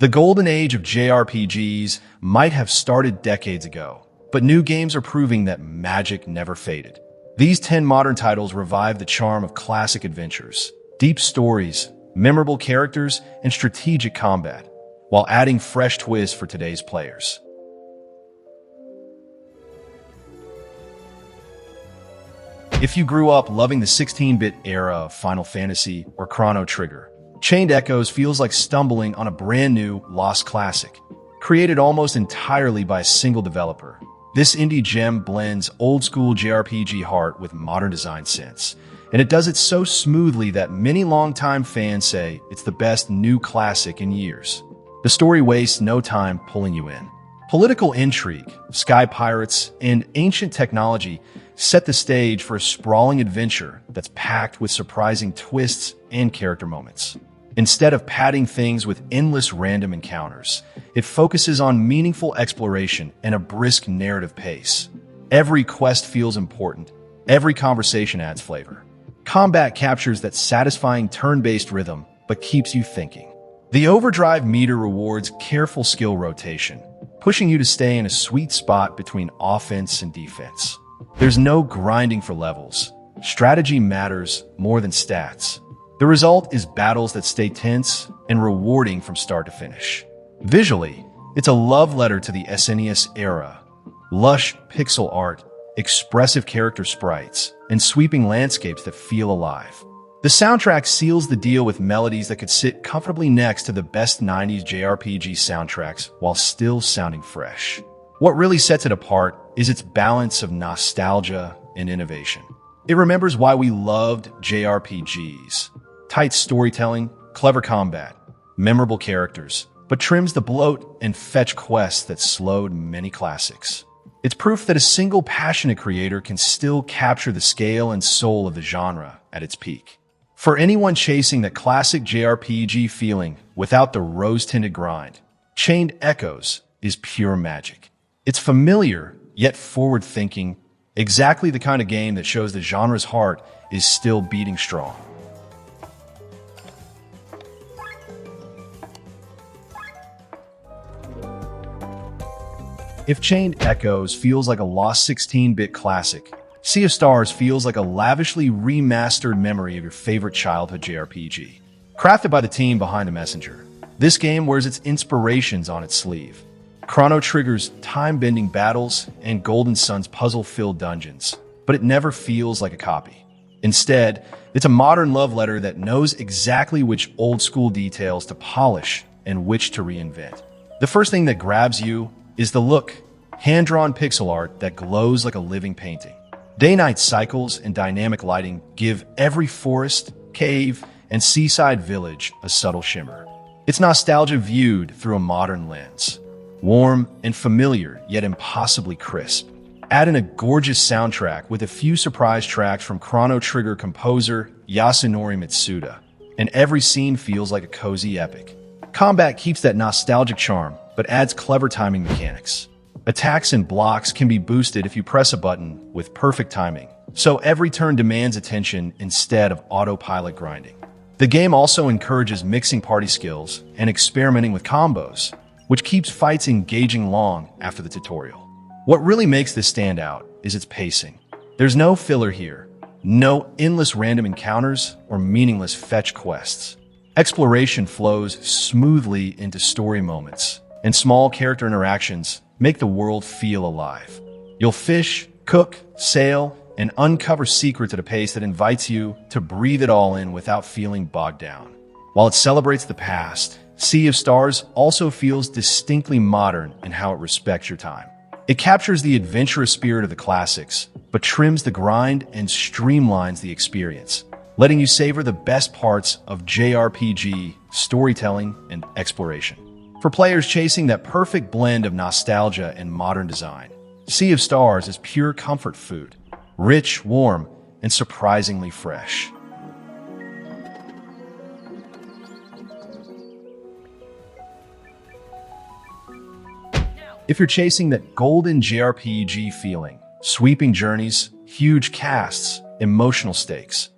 The golden age of JRPGs might have started decades ago, but new games are proving that magic never faded. These 10 modern titles revive the charm of classic adventures, deep stories, memorable characters, and strategic combat, while adding fresh twists for today's players. If you grew up loving the 16-bit era of Final Fantasy or Chrono Trigger, Chained Echoes feels like stumbling on a brand new lost classic, created almost entirely by a single developer. This indie gem blends old-school JRPG heart with modern design sense, and it does it so smoothly that many longtime fans say it's the best new classic in years. The story wastes no time pulling you in. Political intrigue, sky pirates, and ancient technology set the stage for a sprawling adventure that's packed with surprising twists and character moments. Instead of padding things with endless random encounters, it focuses on meaningful exploration and a brisk narrative pace. Every quest feels important. Every conversation adds flavor. Combat captures that satisfying turn-based rhythm, but keeps you thinking. The overdrive meter rewards careful skill rotation, pushing you to stay in a sweet spot between offense and defense. There's no grinding for levels. Strategy matters more than stats. The result is battles that stay tense and rewarding from start to finish. Visually, it's a love letter to the SNES era. Lush pixel art, expressive character sprites, and sweeping landscapes that feel alive. The soundtrack seals the deal with melodies that could sit comfortably next to the best 90s JRPG soundtracks while still sounding fresh. What really sets it apart is its balance of nostalgia and innovation. It remembers why we loved JRPGs. Tight storytelling, clever combat, memorable characters, but trims the bloat and fetch quests that slowed many classics. It's proof that a single passionate creator can still capture the scale and soul of the genre at its peak. For anyone chasing that classic JRPG feeling without the rose-tinted grind, Chained Echoes is pure magic. It's familiar, yet forward-thinking, exactly the kind of game that shows the genre's heart is still beating strong. If Chained Echoes feels like a lost 16-bit classic, Sea of Stars feels like a lavishly remastered memory of your favorite childhood JRPG. Crafted by the team behind The Messenger, this game wears its inspirations on its sleeve. Chrono Trigger's time-bending battles and Golden Sun's puzzle-filled dungeons, but it never feels like a copy. Instead, it's a modern love letter that knows exactly which old-school details to polish and which to reinvent. The first thing that grabs you is the look, hand-drawn pixel art that glows like a living painting. Day-night cycles and dynamic lighting give every forest, cave, and seaside village a subtle shimmer. It's nostalgia viewed through a modern lens. Warm and familiar, yet impossibly crisp. Add in a gorgeous soundtrack with a few surprise tracks from Chrono Trigger composer Yasunori Mitsuda, and every scene feels like a cozy epic. Combat keeps that nostalgic charm, but adds clever timing mechanics. Attacks and blocks can be boosted if you press a button with perfect timing, so every turn demands attention instead of autopilot grinding. The game also encourages mixing party skills and experimenting with combos, which keeps fights engaging long after the tutorial. What really makes this stand out is its pacing. There's no filler here, no endless random encounters or meaningless fetch quests. Exploration flows smoothly into story moments, and small character interactions make the world feel alive. You'll fish, cook, sail, and uncover secrets at a pace that invites you to breathe it all in without feeling bogged down. While it celebrates the past, Sea of Stars also feels distinctly modern in how it respects your time. It captures the adventurous spirit of the classics, but trims the grind and streamlines the experience, letting you savor the best parts of JRPG, storytelling, and exploration. For players chasing that perfect blend of nostalgia and modern design, Sea of Stars is pure comfort food, rich, warm, and surprisingly fresh. If you're chasing that golden JRPG feeling, sweeping journeys, huge casts, emotional stakes,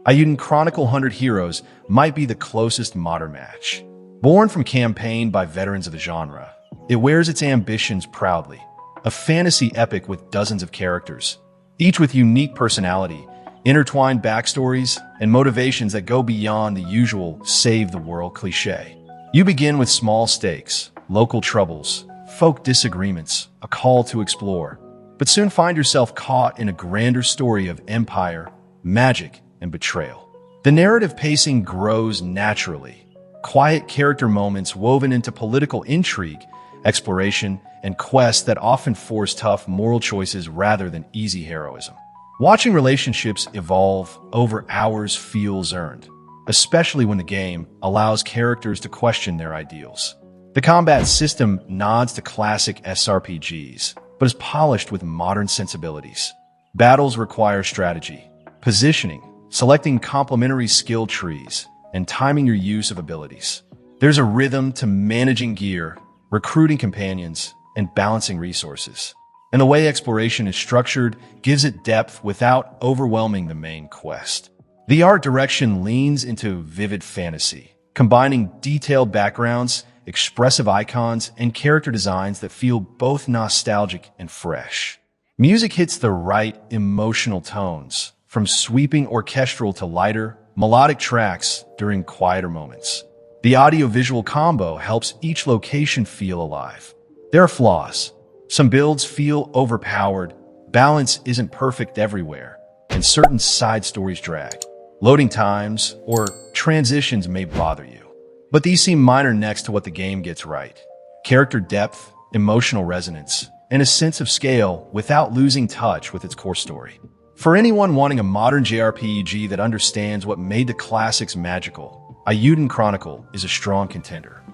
Ayuden Chronicle 100 Heroes might be the closest modern match. Born from campaign by veterans of the genre, it wears its ambitions proudly. A fantasy epic with dozens of characters, each with unique personality, intertwined backstories, and motivations that go beyond the usual save the world cliché. You begin with small stakes, local troubles, folk disagreements, a call to explore, but soon find yourself caught in a grander story of empire, magic, and betrayal. The narrative pacing grows naturally. Quiet character moments woven into political intrigue, exploration, and quests that often force tough moral choices rather than easy heroism. Watching relationships evolve over hours feels earned, especially when the game allows characters to question their ideals. The combat system nods to classic SRPGs, but is polished with modern sensibilities. Battles require strategy, positioning, selecting complementary skill trees, and timing your use of abilities. There's a rhythm to managing gear, recruiting companions, and balancing resources. And the way exploration is structured gives it depth without overwhelming the main quest. The art direction leans into vivid fantasy, combining detailed backgrounds, expressive icons, and character designs that feel both nostalgic and fresh. Music hits the right emotional tones, from sweeping orchestral to lighter, melodic tracks during quieter moments. The audio-visual combo helps each location feel alive. There are flaws. Some builds feel overpowered, balance isn't perfect everywhere, and certain side stories drag. Loading times or transitions may bother you, but these seem minor next to what the game gets right. Character depth, emotional resonance, and a sense of scale without losing touch with its core story. For anyone wanting a modern JRPG that understands what made the classics magical, Eiyuden Chronicle is a strong contender.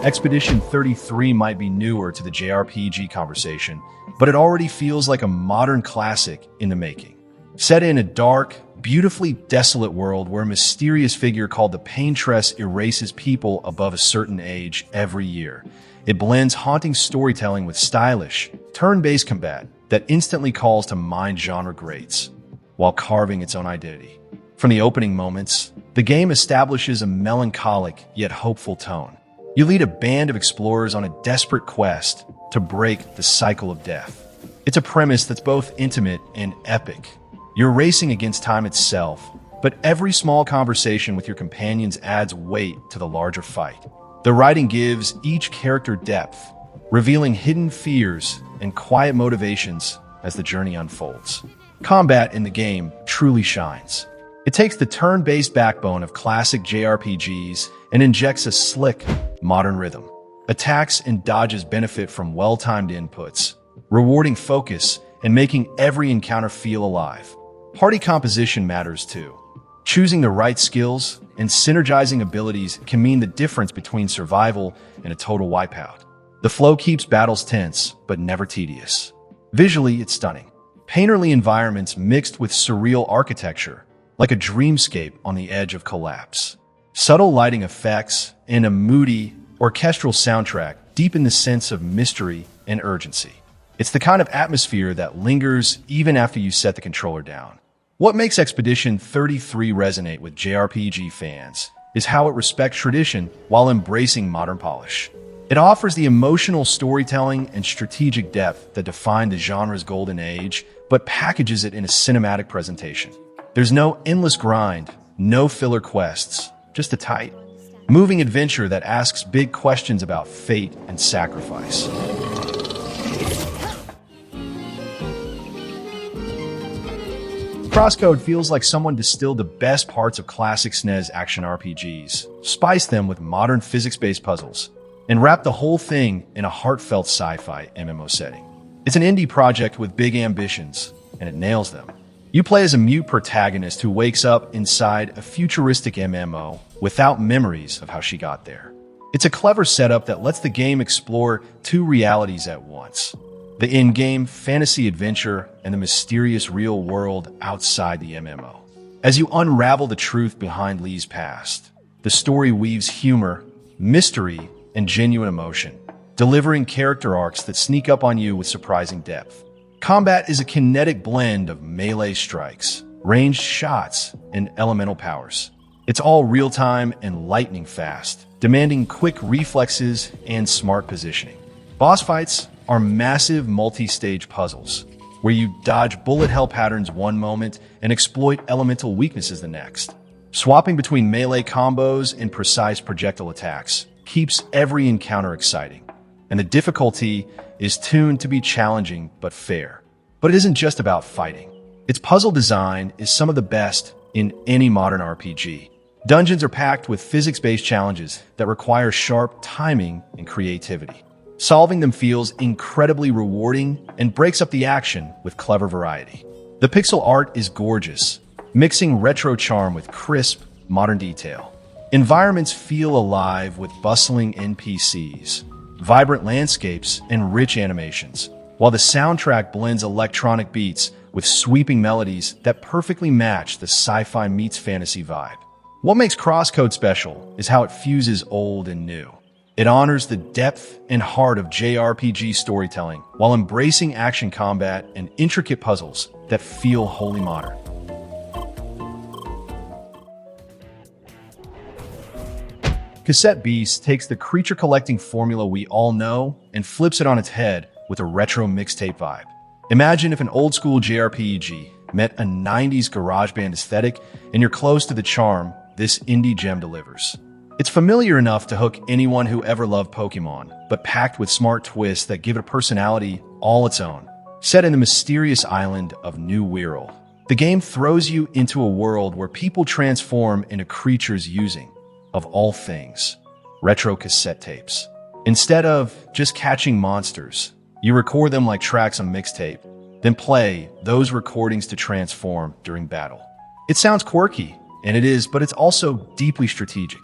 Expedition 33 might be newer to the JRPG conversation, but it already feels like a modern classic in the making. Set in a dark, beautifully desolate world where a mysterious figure called the Paintress erases people above a certain age every year, it blends haunting storytelling with stylish, turn-based combat that instantly calls to mind genre greats, while carving its own identity. From the opening moments, the game establishes a melancholic yet hopeful tone. You lead a band of explorers on a desperate quest to break the cycle of death. It's a premise that's both intimate and epic. You're racing against time itself, but every small conversation with your companions adds weight to the larger fight. The writing gives each character depth, revealing hidden fears and quiet motivations as the journey unfolds. Combat in the game truly shines. It takes the turn-based backbone of classic JRPGs and injects a slick, modern rhythm. Attacks and dodges benefit from well-timed inputs, rewarding focus and making every encounter feel alive. Party composition matters too. Choosing the right skills and synergizing abilities can mean the difference between survival and a total wipeout. The flow keeps battles tense, but never tedious. Visually, it's stunning. Painterly environments mixed with surreal architecture, like a dreamscape on the edge of collapse. Subtle lighting effects and a moody, orchestral soundtrack deepen the sense of mystery and urgency. It's the kind of atmosphere that lingers even after you set the controller down. What makes Expedition 33 resonate with JRPG fans is how it respects tradition while embracing modern polish. It offers the emotional storytelling and strategic depth that define the genre's golden age, but packages it in a cinematic presentation. There's no endless grind, no filler quests, just a tight, moving adventure that asks big questions about fate and sacrifice. Crosscode feels like someone distilled the best parts of classic SNES action RPGs, spiced them with modern physics-based puzzles, and wrapped the whole thing in a heartfelt sci-fi MMO setting. It's an indie project with big ambitions, and it nails them. You play as a mute protagonist who wakes up inside a futuristic MMO without memories of how she got there. It's a clever setup that lets the game explore two realities at once: the in-game fantasy adventure and the mysterious real world outside the MMO. As you unravel the truth behind Lee's past, the story weaves humor, mystery, and genuine emotion, delivering character arcs that sneak up on you with surprising depth. Combat is a kinetic blend of melee strikes, ranged shots, and elemental powers. It's all real-time and lightning fast, demanding quick reflexes and smart positioning. Boss fights are massive multi-stage puzzles, where you dodge bullet hell patterns one moment and exploit elemental weaknesses the next. Swapping between melee combos and precise projectile attacks keeps every encounter exciting, and the difficulty is tuned to be challenging but fair. But it isn't just about fighting. Its puzzle design is some of the best in any modern RPG. Dungeons are packed with physics-based challenges that require sharp timing and creativity. Solving them feels incredibly rewarding and breaks up the action with clever variety. The pixel art is gorgeous, mixing retro charm with crisp, modern detail. Environments feel alive with bustling NPCs, vibrant landscapes, and rich animations, while the soundtrack blends electronic beats with sweeping melodies that perfectly match the sci-fi meets fantasy vibe. What makes Crosscode special is how it fuses old and new. It honors the depth and heart of JRPG storytelling while embracing action combat and intricate puzzles that feel wholly modern. Cassette Beast takes the creature collecting formula we all know and flips it on its head with a retro mixtape vibe. Imagine if an old-school JRPG met a 90s garage band aesthetic and you're close to the charm this indie gem delivers. It's familiar enough to hook anyone who ever loved Pokemon, but packed with smart twists that give it a personality all its own. Set in the mysterious island of New Wirral, the game throws you into a world where people transform into creatures using, of all things, retro cassette tapes. Instead of just catching monsters, you record them like tracks on mixtape, then play those recordings to transform during battle. It sounds quirky, and it is, but it's also deeply strategic.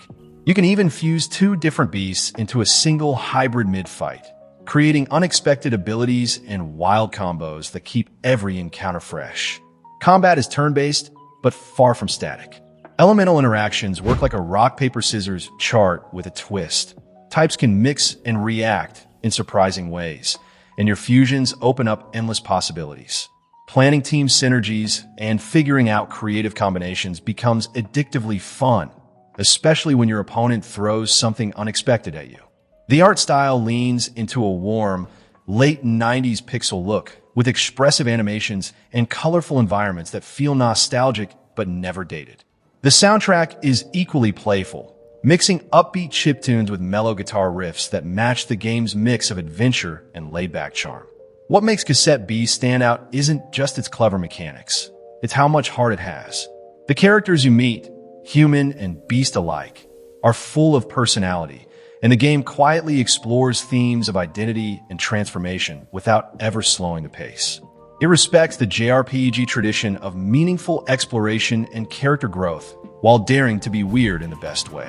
You can even fuse two different beasts into a single hybrid mid-fight, creating unexpected abilities and wild combos that keep every encounter fresh. Combat is turn-based, but far from static. Elemental interactions work like a rock-paper-scissors chart with a twist. Types can mix and react in surprising ways, and your fusions open up endless possibilities. Planning team synergies and figuring out creative combinations becomes addictively fun, especially when your opponent throws something unexpected at you. The art style leans into a warm, late 90s pixel look with expressive animations and colorful environments that feel nostalgic but never dated. The soundtrack is equally playful, mixing upbeat chiptunes with mellow guitar riffs that match the game's mix of adventure and laid-back charm. What makes Cassette Beast stand out isn't just its clever mechanics, it's how much heart it has. The characters you meet, human and beast alike, are full of personality, and the game quietly explores themes of identity and transformation without ever slowing the pace. It respects the JRPG tradition of meaningful exploration and character growth while daring to be weird in the best way.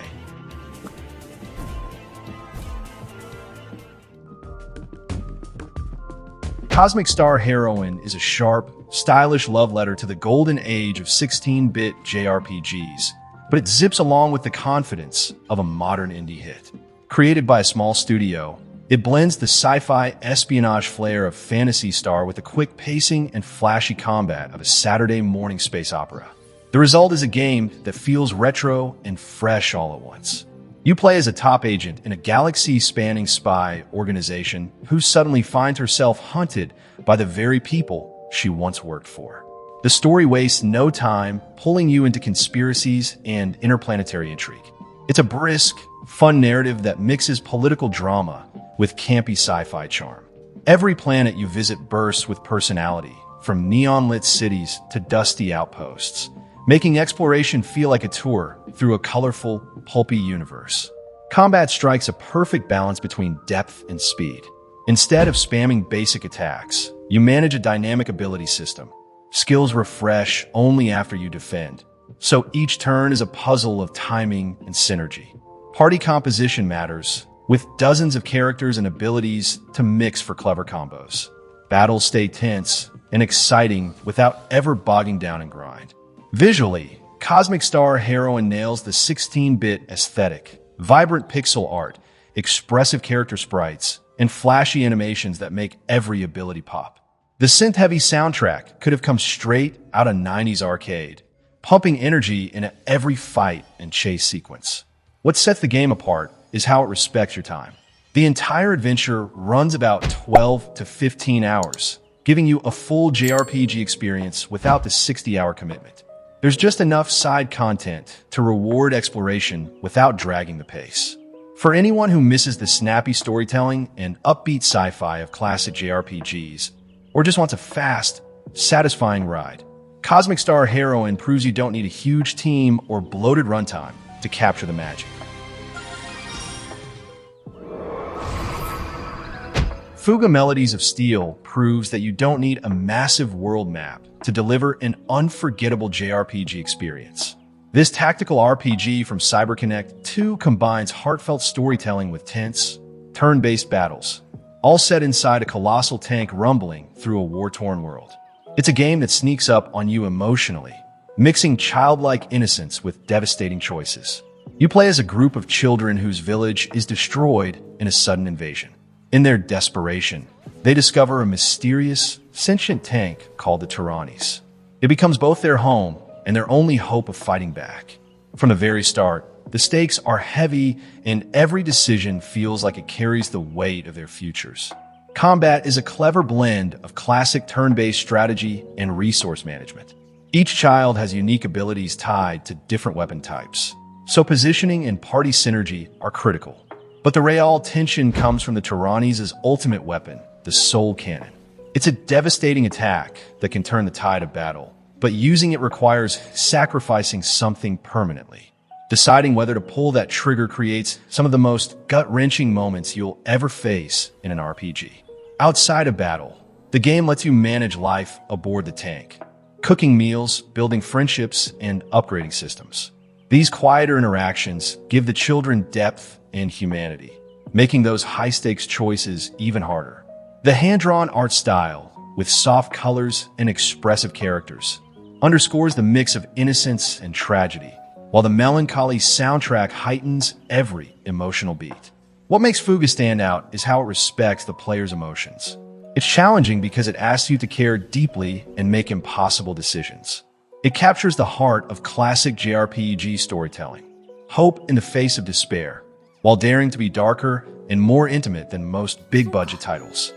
Cosmic Star Heroine is a sharp, stylish love letter to the golden age of 16-bit JRPGs, but it zips along with the confidence of a modern indie hit. Created by a small studio, it blends the sci-fi espionage flair of Phantasy Star with the quick pacing and flashy combat of a Saturday morning space opera. The result is a game that feels retro and fresh all at once. You play as a top agent in a galaxy-spanning spy organization who suddenly finds herself hunted by the very people she once worked for. The story wastes no time pulling you into conspiracies and interplanetary intrigue. It's a brisk, fun narrative that mixes political drama with campy sci-fi charm. Every planet you visit bursts with personality, from neon-lit cities to dusty outposts, making exploration feel like a tour through a colorful, pulpy universe. Combat strikes a perfect balance between depth and speed. Instead of spamming basic attacks, you manage a dynamic ability system. Skills refresh only after you defend, so each turn is a puzzle of timing and synergy. Party composition matters, with dozens of characters and abilities to mix for clever combos. Battles stay tense and exciting without ever bogging down in grind. Visually, Cosmic Star Heroine nails the 16-bit aesthetic, vibrant pixel art, expressive character sprites, and flashy animations that make every ability pop. The synth-heavy soundtrack could have come straight out of 90s arcade, pumping energy into every fight and chase sequence. What sets the game apart is how it respects your time. The entire adventure runs about 12 to 15 hours, giving you a full JRPG experience without the 60-hour commitment. There's just enough side content to reward exploration without dragging the pace. For anyone who misses the snappy storytelling and upbeat sci-fi of classic JRPGs, or just wants a fast, satisfying ride, Cosmic Star Heroine proves you don't need a huge team or bloated runtime to capture the magic. Fuga Melodies of Steel proves that you don't need a massive world map to deliver an unforgettable JRPG experience. This tactical RPG from CyberConnect 2 combines heartfelt storytelling with tense, turn-based battles, all set inside a colossal tank rumbling through a war-torn world. It's a game that sneaks up on you emotionally, mixing childlike innocence with devastating choices. You play as a group of children whose village is destroyed in a sudden invasion. In their desperation, they discover a mysterious, sentient tank called the Tyrannies. It becomes both their home and their only hope of fighting back. From the very start, the stakes are heavy and every decision feels like it carries the weight of their futures. Combat is a clever blend of classic turn-based strategy and resource management. Each child has unique abilities tied to different weapon types, so positioning and party synergy are critical. But the real tension comes from the Tyrannies' ultimate weapon, the Soul Cannon. It's a devastating attack that can turn the tide of battle, but using it requires sacrificing something permanently. Deciding whether to pull that trigger creates some of the most gut-wrenching moments you'll ever face in an RPG. Outside of battle, the game lets you manage life aboard the tank, cooking meals, building friendships, and upgrading systems. These quieter interactions give the children depth and humanity, making those high-stakes choices even harder. The hand-drawn art style, with soft colors and expressive characters, underscores the mix of innocence and tragedy, while the melancholy soundtrack heightens every emotional beat. What makes Fuga stand out is how it respects the player's emotions. It's challenging because it asks you to care deeply and make impossible decisions. It captures the heart of classic JRPG storytelling, hope in the face of despair, while daring to be darker and more intimate than most big-budget titles.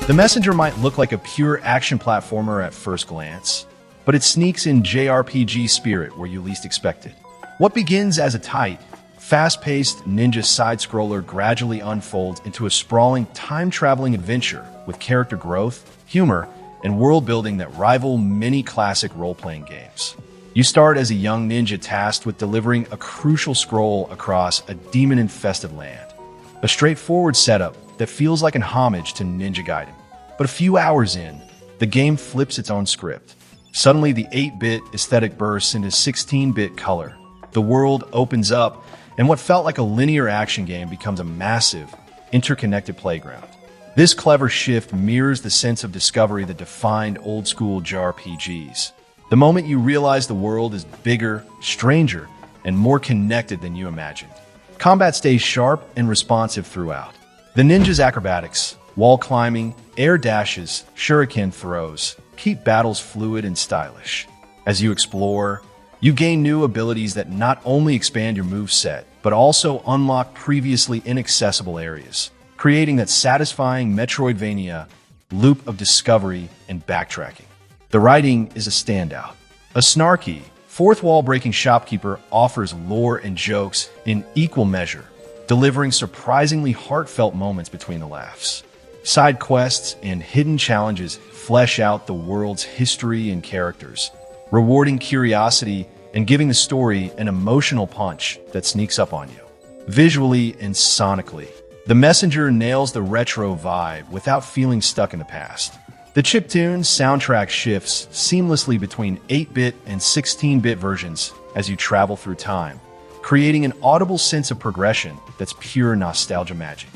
The Messenger might look like a pure action platformer at first glance, but it sneaks in JRPG spirit where you least expect it. What begins as a tight, fast-paced ninja side-scroller gradually unfolds into a sprawling, time-traveling adventure with character growth, humor, and world-building that rival many classic role-playing games. You start as a young ninja tasked with delivering a crucial scroll across a demon-infested land. A straightforward setup that feels like an homage to Ninja Gaiden. But a few hours in, the game flips its own script. Suddenly, the 8-bit aesthetic bursts into 16-bit color. The world opens up, and what felt like a linear action game becomes a massive, interconnected playground. This clever shift mirrors the sense of discovery that defined old-school JRPGs. The moment you realize the world is bigger, stranger, and more connected than you imagined. Combat stays sharp and responsive throughout. The ninja's acrobatics, wall climbing, air dashes, shuriken throws, keep battles fluid and stylish. As you explore, you gain new abilities that not only expand your moveset, but also unlock previously inaccessible areas, creating that satisfying Metroidvania loop of discovery and backtracking. The writing is a standout. A snarky, fourth-wall-breaking shopkeeper offers lore and jokes in equal measure, delivering surprisingly heartfelt moments between the laughs. Side quests and hidden challenges flesh out the world's history and characters, rewarding curiosity and giving the story an emotional punch that sneaks up on you. Visually and sonically, The Messenger nails the retro vibe without feeling stuck in the past. The chiptune soundtrack shifts seamlessly between 8-bit and 16-bit versions as you travel through time, creating an audible sense of progression that's pure nostalgia magic.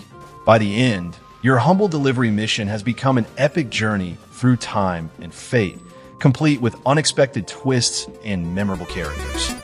By the end, your humble delivery mission has become an epic journey through time and fate, complete with unexpected twists and memorable characters.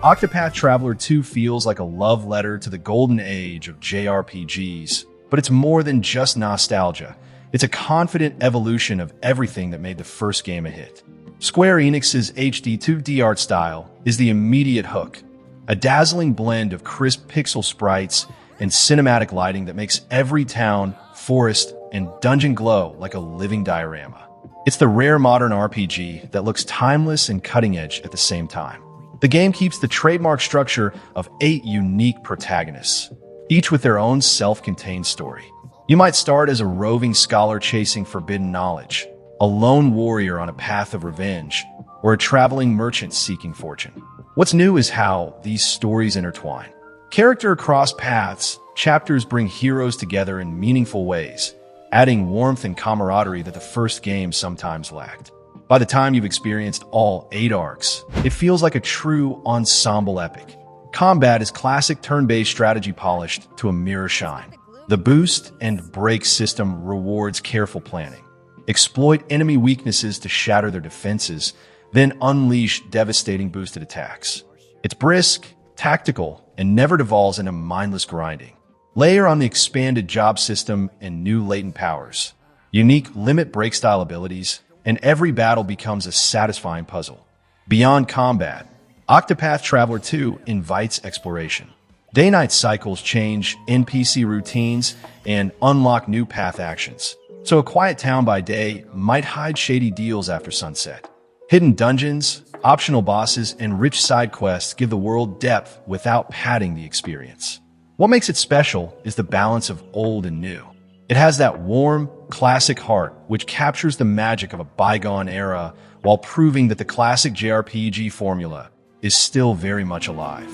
Octopath Traveler 2 feels like a love letter to the golden age of JRPGs, but it's more than just nostalgia. It's a confident evolution of everything that made the first game a hit. Square Enix's HD 2D art style is the immediate hook, a dazzling blend of crisp pixel sprites and cinematic lighting that makes every town, forest, and dungeon glow like a living diorama. It's the rare modern RPG that looks timeless and cutting edge at the same time. The game keeps the trademark structure of 8 unique protagonists, each with their own self-contained story. You might start as a roving scholar chasing forbidden knowledge, a lone warrior on a path of revenge, or a traveling merchant seeking fortune. What's new is how these stories intertwine. Character across paths, chapters bring heroes together in meaningful ways, adding warmth and camaraderie that the first game sometimes lacked. By the time you've experienced all 8 arcs, it feels like a true ensemble epic. Combat is classic turn-based strategy polished to a mirror shine. The boost and break system rewards careful planning. Exploit enemy weaknesses to shatter their defenses, then unleash devastating boosted attacks. It's brisk, tactical, and never devolves into mindless grinding. Layer on the expanded job system and new latent powers, unique limit break style abilities, and every battle becomes a satisfying puzzle. Beyond combat, Octopath Traveler 2 invites exploration. Day-night cycles change NPC routines and unlock new path actions. So a quiet town by day might hide shady deals after sunset. Hidden dungeons, optional bosses, and rich side quests give the world depth without padding the experience. What makes it special is the balance of old and new. It has that warm, classic heart which captures the magic of a bygone era while proving that the classic JRPG formula is still very much alive.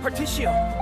Particio!